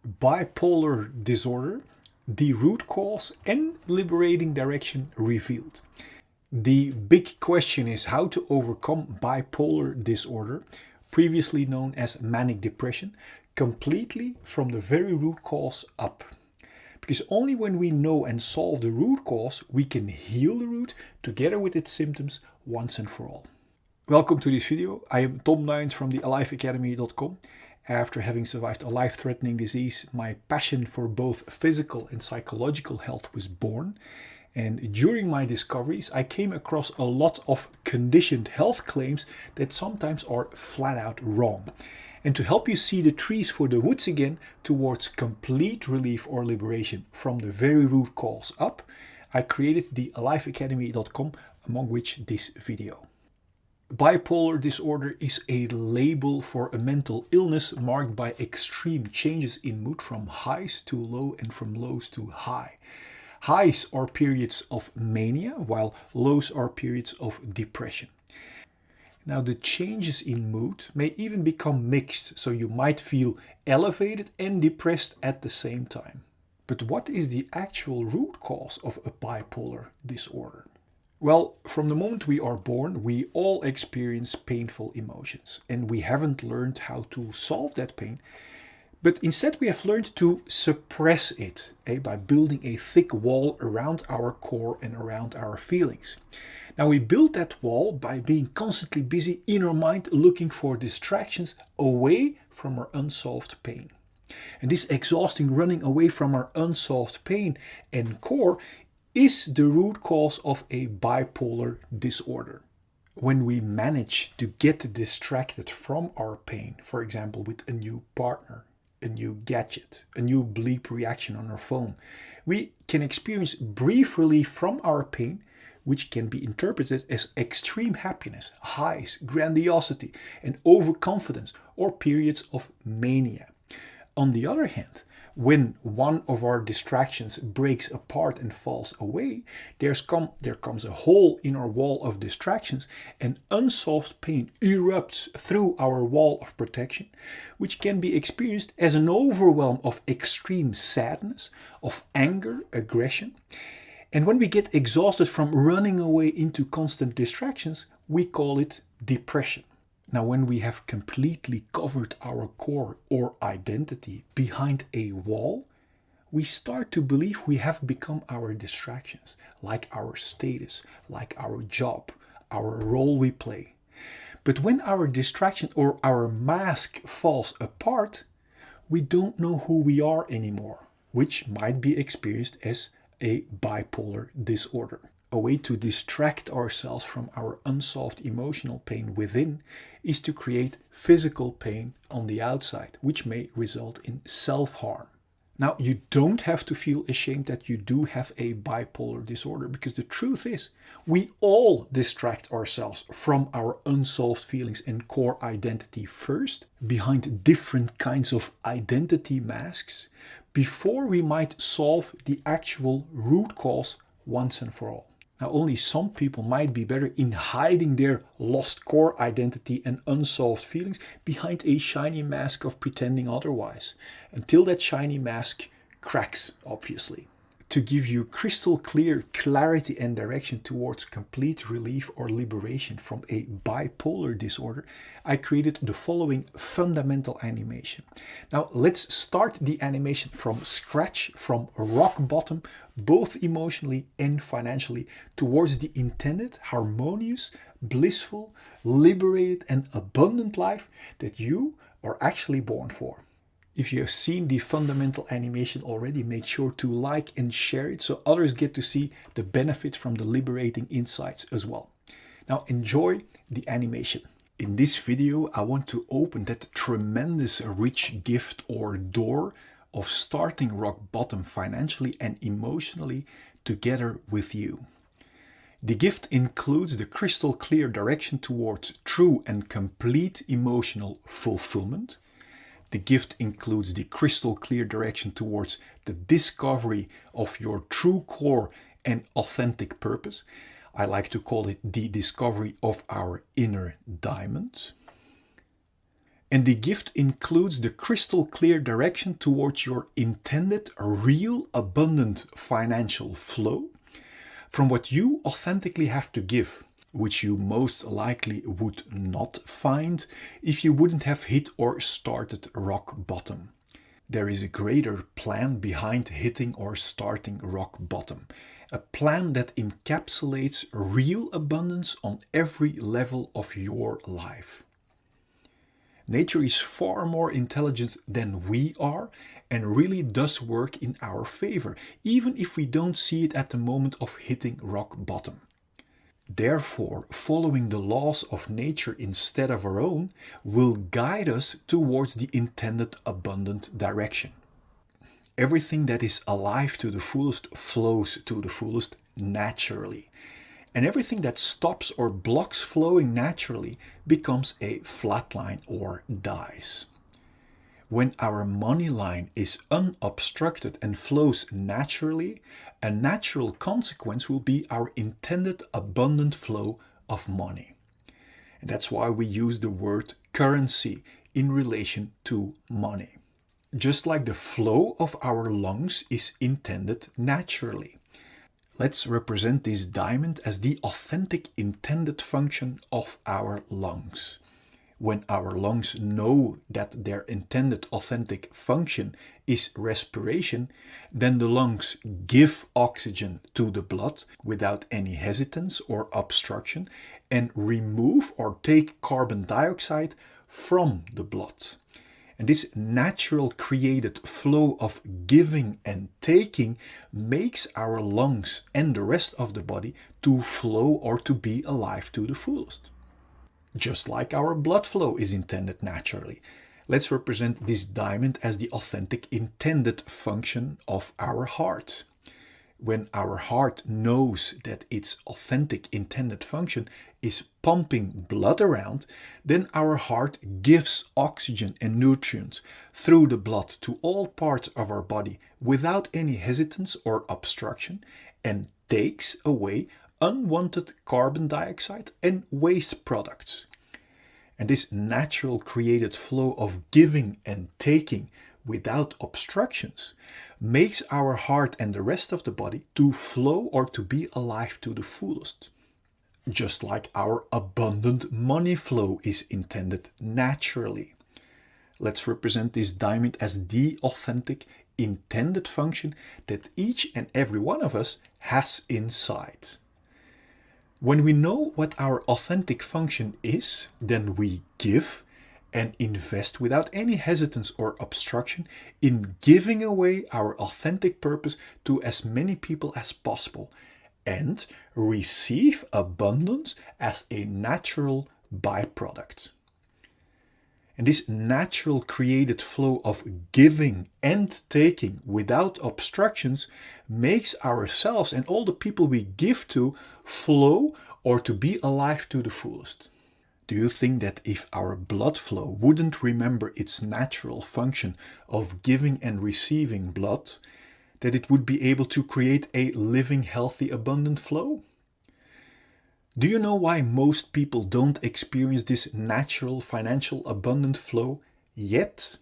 Bipolar disorder, the root cause and liberating direction revealed. The big question is how to overcome bipolar disorder, previously known as manic depression, completely from the very root cause up. Because only when we know and solve the root cause, we can heal the root together with its symptoms once and for all. Welcome to this video. I am Tom Nuyens from the liberating.com. After having survived a life-threatening disease, my passion for both physical and psychological health was born. And during my discoveries, I came across a lot of conditioned health claims that sometimes are flat out wrong. And to help you see the trees for the woods again towards complete relief or liberation from the very root cause up, I created the liberating.com, among which this video. Bipolar disorder is a label for a mental illness marked by extreme changes in mood from highs to low and from lows to high. Highs are periods of mania, while lows are periods of depression. Now, the changes in mood may even become mixed, so you might feel elevated and depressed at the same time. But what is the actual root cause of a bipolar disorder? Well, from the moment we are born, we all experience painful emotions, and we haven't learned how to solve that pain. But instead we have learned to suppress it by building a thick wall around our core and around our feelings. Now we build that wall by being constantly busy in our mind looking for distractions away from our unsolved pain. And this exhausting running away from our unsolved pain and core is the root cause of a bipolar disorder. When we manage to get distracted from our pain, for example with a new partner, a new gadget, a new bleep reaction on our phone, we can experience brief relief from our pain, which can be interpreted as extreme happiness, highs, grandiosity, and overconfidence, or periods of mania. On the other hand, when one of our distractions breaks apart and falls away, there comes a hole in our wall of distractions, and unsolved pain erupts through our wall of protection, which can be experienced as an overwhelm of extreme sadness, of anger, aggression. And when we get exhausted from running away into constant distractions, we call it depression. Now, when we have completely covered our core or identity behind a wall, we start to believe we have become our distractions, like our status, like our job, our role we play. But when our distraction or our mask falls apart, we don't know who we are anymore, which might be experienced as a bipolar disorder. A way to distract ourselves from our unsolved emotional pain within is to create physical pain on the outside, which may result in self-harm. Now, you don't have to feel ashamed that you do have a bipolar disorder, because the truth is, we all distract ourselves from our unsolved feelings and core identity first, behind different kinds of identity masks, before we might solve the actual root cause once and for all. Now, only some people might be better in hiding their lost core identity and unsolved feelings behind a shiny mask of pretending otherwise, until that shiny mask cracks, obviously. To give you crystal clear clarity and direction towards complete relief or liberation from a bipolar disorder, I created the following fundamental animation. Now let's start the animation from scratch, from rock bottom, both emotionally and financially, towards the intended, harmonious, blissful, liberated and abundant life that you are actually born for. If you have seen the fundamental animation already, make sure to like and share it so others get to see the benefits from the liberating insights as well. Now enjoy the animation. In this video, I want to open that tremendous rich gift or door of starting rock bottom financially and emotionally together with you. The gift includes the crystal clear direction towards true and complete emotional fulfillment. The gift includes the crystal clear direction towards the discovery of your true core and authentic purpose. I like to call it the discovery of our inner diamond. And the gift includes the crystal clear direction towards your intended, real, abundant financial flow from what you authentically have to give, which you most likely would not find if you wouldn't have hit or started rock bottom. There is a greater plan behind hitting or starting rock bottom. A plan that encapsulates real abundance on every level of your life. Nature is far more intelligent than we are and really does work in our favor, even if we don't see it at the moment of hitting rock bottom. Therefore, following the laws of nature instead of our own will guide us towards the intended abundant direction. Everything that is alive to the fullest flows to the fullest naturally. And everything that stops or blocks flowing naturally becomes a flat line or dies. When our money line is unobstructed and flows naturally, a natural consequence will be our intended abundant flow of money. And that's why we use the word currency in relation to money. Just like the flow of our lungs is intended naturally. Let's represent this diamond as the authentic intended function of our lungs. When our lungs know that their intended authentic function is respiration, then the lungs give oxygen to the blood without any hesitance or obstruction and remove or take carbon dioxide from the blood. And this natural created flow of giving and taking makes our lungs and the rest of the body to flow or to be alive to the fullest. Just like our blood flow is intended naturally. Let's represent this diamond as the authentic intended function of our heart. When our heart knows that its authentic intended function is pumping blood around, then our heart gives oxygen and nutrients through the blood to all parts of our body without any hesitance or obstruction and takes away unwanted carbon dioxide and waste products. And this natural created flow of giving and taking without obstructions makes our heart and the rest of the body to flow or to be alive to the fullest. Just like our abundant money flow is intended naturally. Let's represent this diamond as the authentic intended function that each and every one of us has inside. When we know what our authentic function is, then we give and invest without any hesitance or obstruction in giving away our authentic purpose to as many people as possible and receive abundance as a natural byproduct. And this natural created flow of giving and taking without obstructions makes ourselves and all the people we give to flow or to be alive to the fullest. Do you think that if our blood flow wouldn't remember its natural function of giving and receiving blood, that it would be able to create a living, healthy, abundant flow? Do you know why most people don't experience this natural financial abundant flow yet?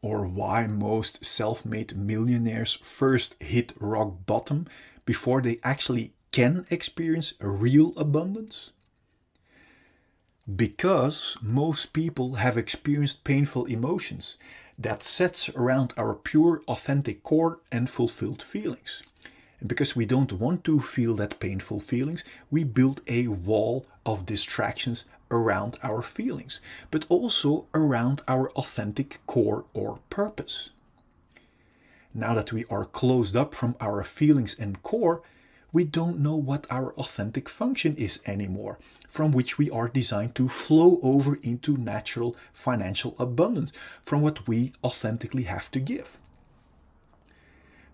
Or why most self-made millionaires first hit rock bottom before they actually can experience real abundance? Because most people have experienced painful emotions that sets around our pure, authentic core and fulfilled feelings. And because we don't want to feel that painful feelings, we build a wall of distractions around our feelings, but also around our authentic core or purpose. Now that we are closed up from our feelings and core, we don't know what our authentic function is anymore, from which we are designed to flow over into natural financial abundance, from what we authentically have to give.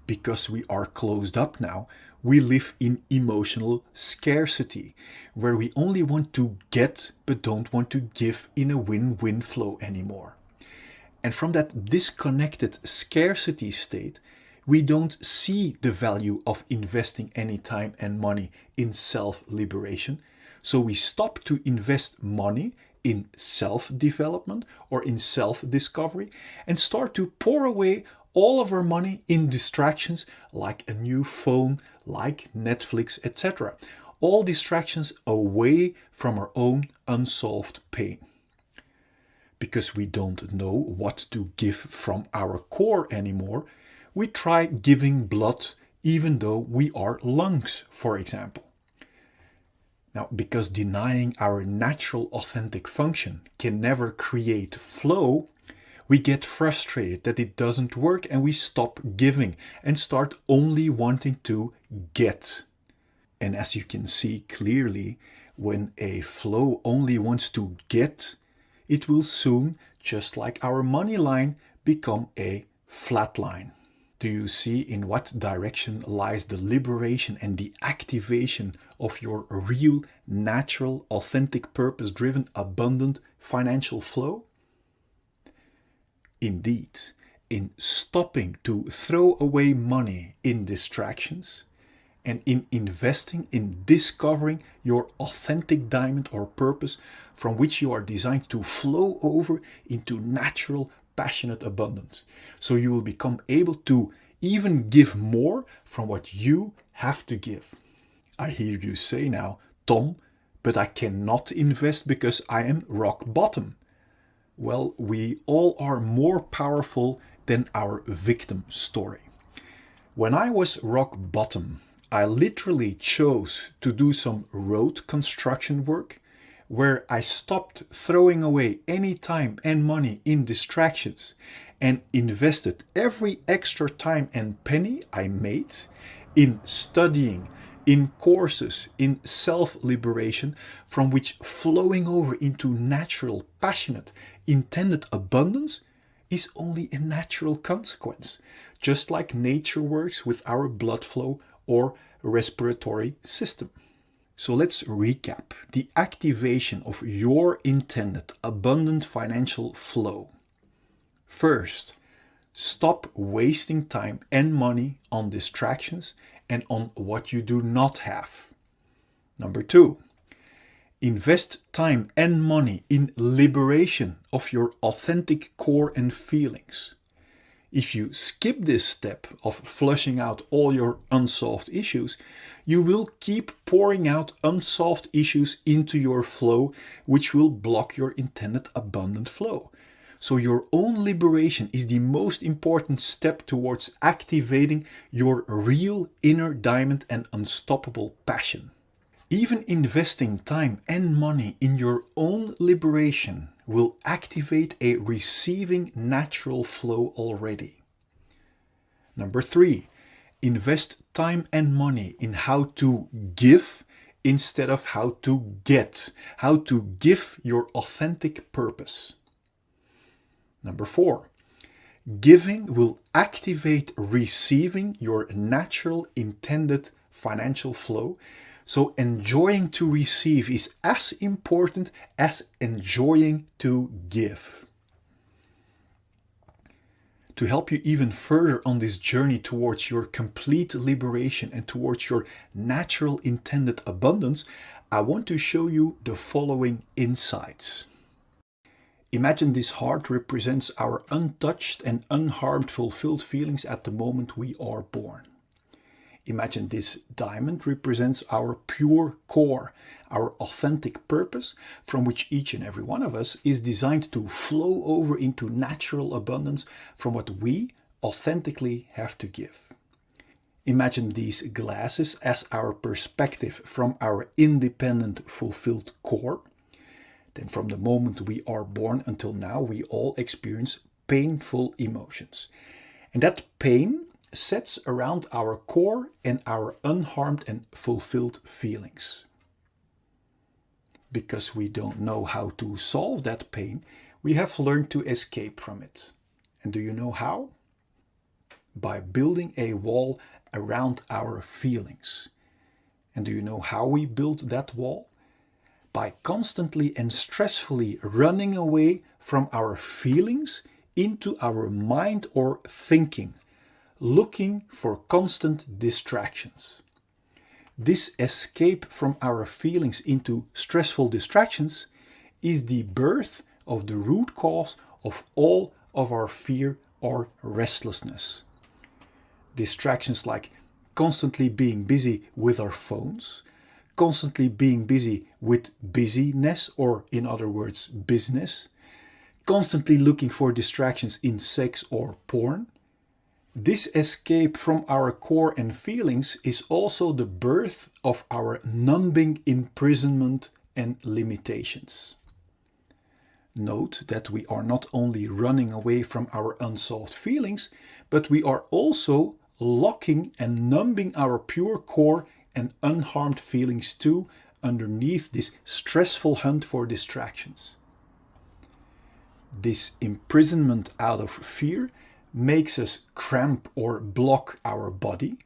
Because we are closed up now, we live in emotional scarcity, where we only want to get but don't want to give in a win-win flow anymore. And from that disconnected scarcity state, we don't see the value of investing any time and money in self-liberation. So we stop to invest money in self-development or in self-discovery and start to pour away all of our money in distractions like a new phone, like Netflix, etc. All distractions away from our own unsolved pain. Because we don't know what to give from our core anymore, we try giving blood even though we are lungs, for example. Now, because denying our natural authentic function can never create flow, we get frustrated that it doesn't work and we stop giving and start only wanting to get. And as you can see clearly, when a flow only wants to get, it will soon, just like our money line, become a flat line. Do you see in what direction lies the liberation and the activation of your real, natural, authentic, purpose-driven, abundant financial flow? Indeed, in stopping to throw away money in distractions and in investing in discovering your authentic diamond or purpose from which you are designed to flow over into natural, passionate abundance. So you will become able to even give more from what you have to give. I hear you say now, Tom, but I cannot invest because I am rock bottom. Well, we all are more powerful than our victim story. When I was rock bottom, I literally chose to do some road construction work where I stopped throwing away any time and money in distractions and invested every extra time and penny I made in studying, in courses, in self-liberation, from which flowing over into natural, passionate, intended abundance is only a natural consequence, just like nature works with our blood flow or respiratory system. So let's recap the activation of your intended abundant financial flow. First, stop wasting time and money on distractions and on what you do not have. Number 2, invest time and money in liberation of your authentic core and feelings. If you skip this step of flushing out all your unsolved issues, you will keep pouring out unsolved issues into your flow, which will block your intended abundant flow. So your own liberation is the most important step towards activating your real inner diamond and unstoppable passion. Even investing time and money in your own liberation will activate a receiving natural flow already. Number 3, invest time and money in how to give instead of how to get, how to give your authentic purpose. Number 4, giving will activate receiving your natural intended financial flow. So enjoying to receive is as important as enjoying to give. To help you even further on this journey towards your complete liberation and towards your natural intended abundance, I want to show you the following insights. Imagine this heart represents our untouched and unharmed fulfilled feelings at the moment we are born. Imagine this diamond represents our pure core, our authentic purpose, from which each and every one of us is designed to flow over into natural abundance from what we authentically have to give. Imagine these glasses as our perspective from our independent, fulfilled core. Then from the moment we are born until now, we all experience painful emotions. And that pain sets around our core and our unharmed and fulfilled feelings. Because we don't know how to solve that pain, we have learned to escape from it. And do you know how? By building a wall around our feelings. And do you know how we build that wall? By constantly and stressfully running away from our feelings into our mind or thinking, looking for constant distractions. This escape from our feelings into stressful distractions is the birth of the root cause of all of our fear or restlessness. Distractions like constantly being busy with our phones, constantly being busy with busyness, or in other words, business, constantly looking for distractions in sex or porn. This escape from our core and feelings is also the birth of our numbing imprisonment and limitations. Note that we are not only running away from our unsolved feelings, but we are also locking and numbing our pure core and unharmed feelings too underneath this stressful hunt for distractions. This imprisonment out of fear makes us cramp or block our body,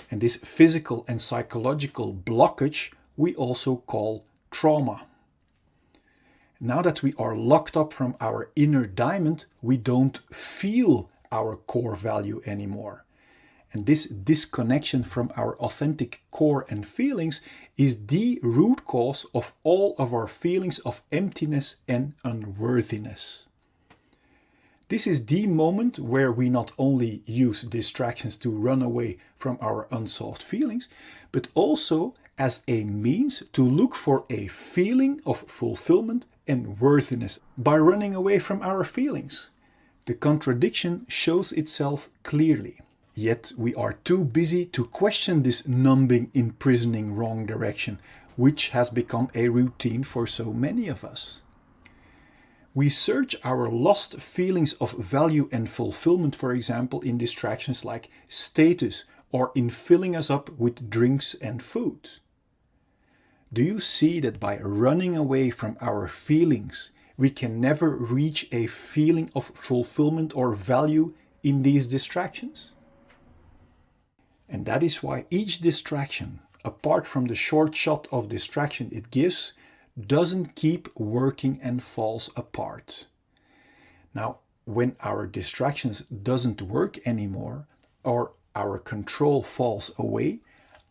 and this physical and psychological blockage we also call trauma. Now that we are locked up from our inner diamond, we don't feel our core value anymore. And this disconnection from our authentic core and feelings is the root cause of all of our feelings of emptiness and unworthiness. This is the moment where we not only use distractions to run away from our unsolved feelings, but also as a means to look for a feeling of fulfillment and worthiness by running away from our feelings. The contradiction shows itself clearly. Yet we are too busy to question this numbing, imprisoning wrong direction, which has become a routine for so many of us. We search our lost feelings of value and fulfillment, for example, in distractions like status or in filling us up with drinks and food. Do you see that by running away from our feelings, we can never reach a feeling of fulfillment or value in these distractions? And that is why each distraction, apart from the short shot of distraction it gives, doesn't keep working and falls apart. Now, when our distractions doesn't work anymore or our control falls away,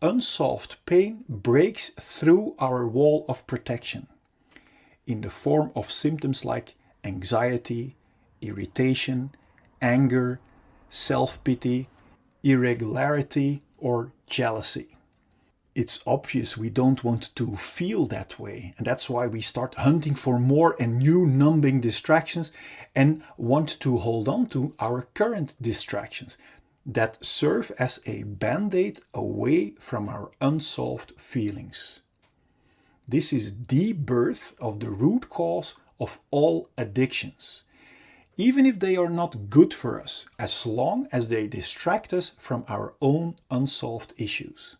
unsolved pain breaks through our wall of protection in the form of symptoms like anxiety, irritation, anger, self-pity, irregularity, or jealousy. It's obvious we don't want to feel that way, and that's why we start hunting for more and new numbing distractions and want to hold on to our current distractions that serve as a band-aid away from our unsolved feelings. This is the birth of the root cause of all addictions, even if they are not good for us, as long as they distract us from our own unsolved issues.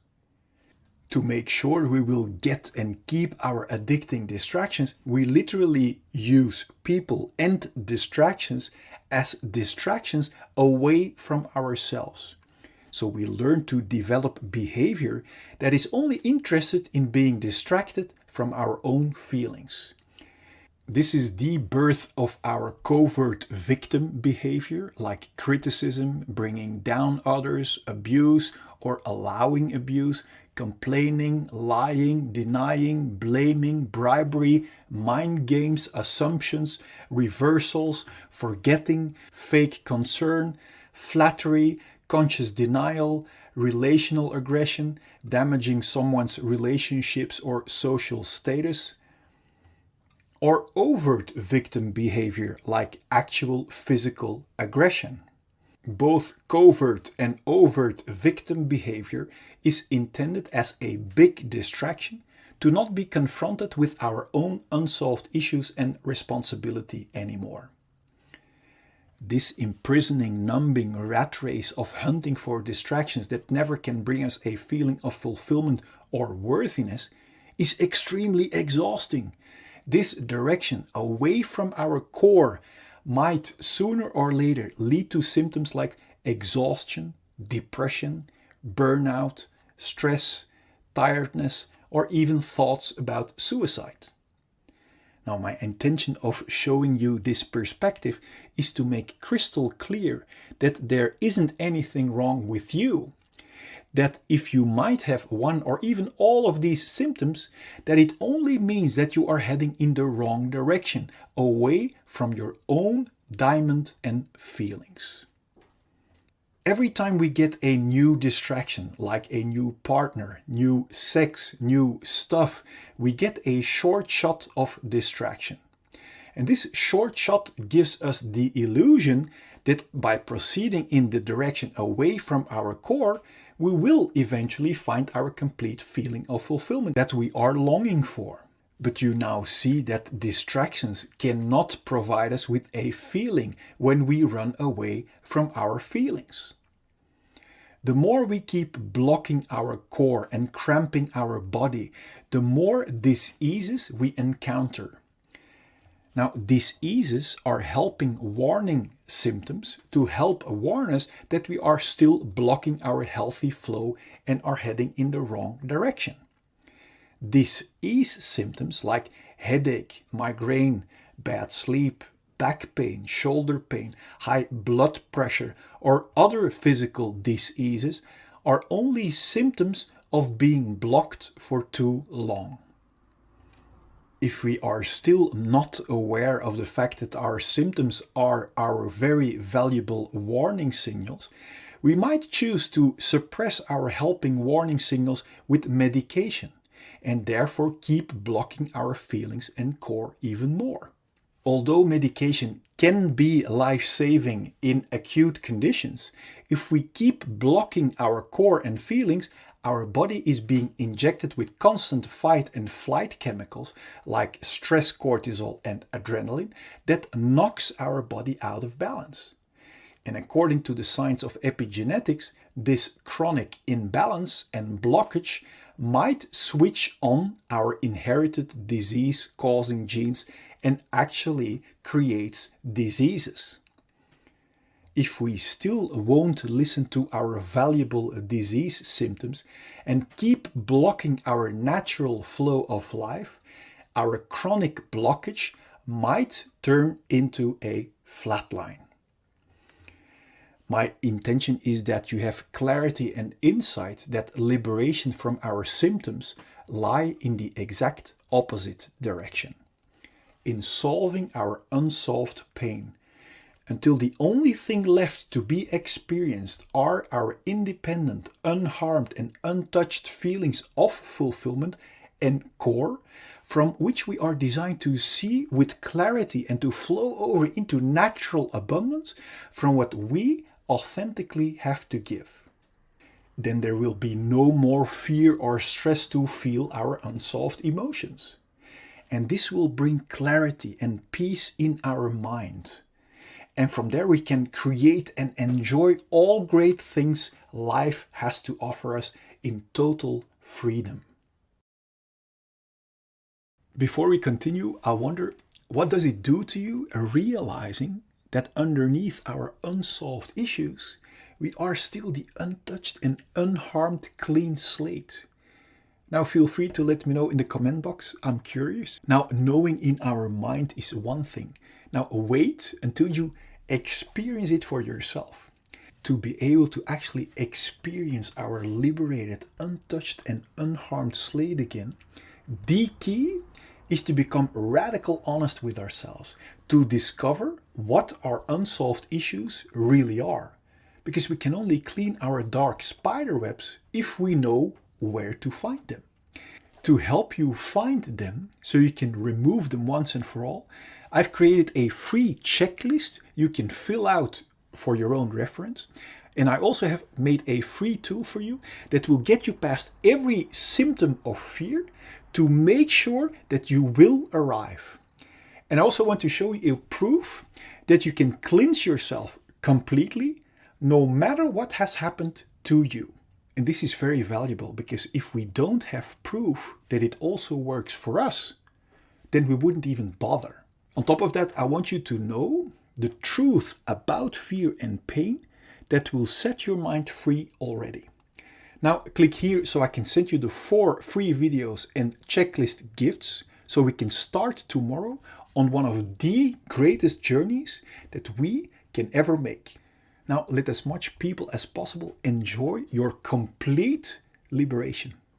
To make sure we will get and keep our addicting distractions, we literally use people and distractions as distractions away from ourselves. So we learn to develop behavior that is only interested in being distracted from our own feelings. This is the birth of our covert victim behavior, like criticism, bringing down others, abuse or allowing abuse, complaining, lying, denying, blaming, bribery, mind games, assumptions, reversals, forgetting, fake concern, flattery, conscious denial, relational aggression, damaging someone's relationships or social status, or overt victim behavior like actual physical aggression. Both covert and overt victim behavior is intended as a big distraction to not be confronted with our own unsolved issues and responsibility anymore. This imprisoning, numbing rat race of hunting for distractions that never can bring us a feeling of fulfillment or worthiness is extremely exhausting. This direction away from our core might sooner or later lead to symptoms like exhaustion, depression, burnout, stress, tiredness, or even thoughts about suicide. Now, my intention of showing you this perspective is to make crystal clear that there isn't anything wrong with you. that if you might have one or even all of these symptoms, that it only means that you are heading in the wrong direction, away from your own diamond and feelings. Every time we get a new distraction, like a new partner, new sex, new stuff, we get a short shot of distraction. And this short shot gives us the illusion that by proceeding in the direction away from our core, we will eventually find our complete feeling of fulfillment that we are longing for. But you now see that distractions cannot provide us with a feeling when we run away from our feelings. The more we keep blocking our core and cramping our body, the more diseases we encounter. Now, diseases are helping warning symptoms to help warn us that we are still blocking our healthy flow and are heading in the wrong direction. Disease symptoms like headache, migraine, bad sleep, back pain, shoulder pain, high blood pressure, or other physical diseases are only symptoms of being blocked for too long. If we are still not aware of the fact that our symptoms are our very valuable warning signals, we might choose to suppress our helping warning signals with medication and therefore keep blocking our feelings and core even more. Although medication can be life-saving in acute conditions, if we keep blocking our core and feelings, our body is being injected with constant fight and flight chemicals like stress cortisol and adrenaline that knocks our body out of balance. And according to the science of epigenetics, this chronic imbalance and blockage might switch on our inherited disease-causing genes and actually creates diseases. If we still won't listen to our valuable disease symptoms and keep blocking our natural flow of life, our chronic blockage might turn into a flatline. My intention is that you have clarity and insight that liberation from our symptoms lie in the exact opposite direction, in solving our unsolved pain, until the only thing left to be experienced are our independent, unharmed and untouched feelings of fulfillment and core, from which we are designed to see with clarity and to flow over into natural abundance from what we authentically have to give. Then there will be no more fear or stress to feel our unsolved emotions. And this will bring clarity and peace in our mind. And from there we can create and enjoy all great things life has to offer us in total freedom. Before we continue, I wonder, what does it do to you realizing that underneath our unsolved issues, we are still the untouched and unharmed clean slate? Now feel free to let me know in the comment box. I'm curious. Now, knowing in our mind is one thing. Now wait until you experience it for yourself. To be able to actually experience our liberated, untouched and unharmed slate again, the key is to become radical honest with ourselves, to discover what our unsolved issues really are. Because we can only clean our dark spider webs if we know where to find them. To help you find them, so you can remove them once and for all, I've created a free checklist you can fill out for your own reference. And I also have made a free tool for you that will get you past every symptom of fear to make sure that you will arrive. And I also want to show you a proof that you can cleanse yourself completely no matter what has happened to you. And this is very valuable because if we don't have proof that it also works for us, then we wouldn't even bother. On top of that, I want you to know the truth about fear and pain that will set your mind free already. Now click here so I can send you the 4 free videos and checklist gifts so we can start tomorrow on one of the greatest journeys that we can ever make. Now, let as much people as possible enjoy your complete liberation.